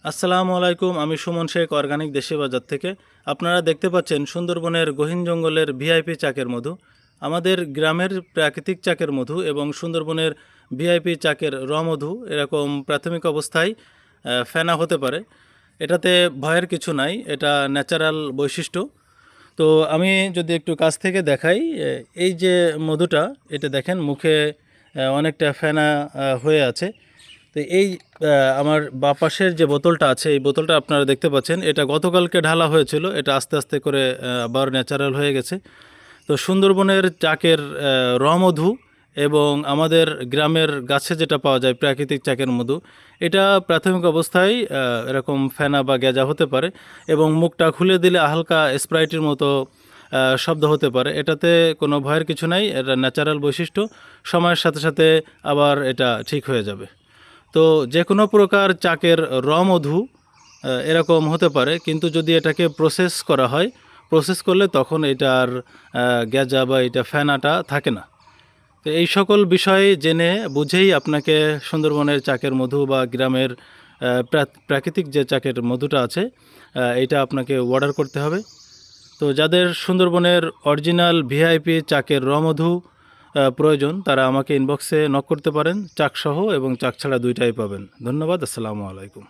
আসসালামু আলাইকুম। আমি সুমন শেখ, অর্গানিক দেশি বাজার থেকে। আপনারা দেখতে পাচ্ছেন সুন্দরবনের গহীন জঙ্গলের ভিআইপি চাকের মধু। আমাদের গ্রামের প্রাকৃতিক চাকের মধু এবং সুন্দরবনের ভিআইপি চাকের র মধু এরকম প্রাথমিক অবস্থায় ফেনা হতে পারে। এটাতে ভয়ের কিছু নাই, এটা ন্যাচারাল বৈশিষ্ট্য। তো আমি যদি একটু কাছ থেকে দেখাই, এই যে মধুটা, এটা দেখেন মুখে অনেকটা ফেনা হয়ে আছে। তো এই আমার বাঁ পাশের যে বোতলটা আছে, এই বোতলটা আপনারা দেখতে পাচ্ছেন, এটা গতকালকে ঢালা হয়েছিল, এটা আস্তে আস্তে করে আবার ন্যাচারাল হয়ে গেছে। তো সুন্দরবনের চাকের র মধু এবং আমাদের গ্রামের গাছে যেটা পাওয়া যায় প্রাকৃতিক চাকের মধু, এটা প্রাথমিক অবস্থায় এরকম ফেনা বা গেজা হতে পারে এবং মুখটা খুলে দিলে হালকা স্প্রাইটের মতো শব্দ হতে পারে। এটাতে কোনো ভয়ের কিছু নাই, এটা ন্যাচারাল বৈশিষ্ট্য। সময়ের সাথে সাথে আবার এটা ঠিক হয়ে যাবে। তো যে কোনো প্রকার চাকের র মধু এরকম হতে পারে, কিন্তু যদি এটাকে প্রসেস করা হয়, প্রসেস করলে তখন এটার গ্যাজা বা এটা ফেনাটা থাকে না। তো এই সকল বিষয় জেনে বুঝেই আপনাকে সুন্দরবনের চাকের মধু বা গ্রামের প্রাকৃতিক যে চাকের মধুটা আছে, এটা আপনাকে অর্ডার করতে হবে। তো যাদের সুন্দরবনের অরিজিনাল ভিআইপি চাকের র মধু প্রয়োজন, তারা আমাকে ইনবক্সে নক করতে পারেন। চাকসহ এবং চাক ছাড়া দুইটাই পাবেন। ধন্যবাদ। আসসালামু আলাইকুম।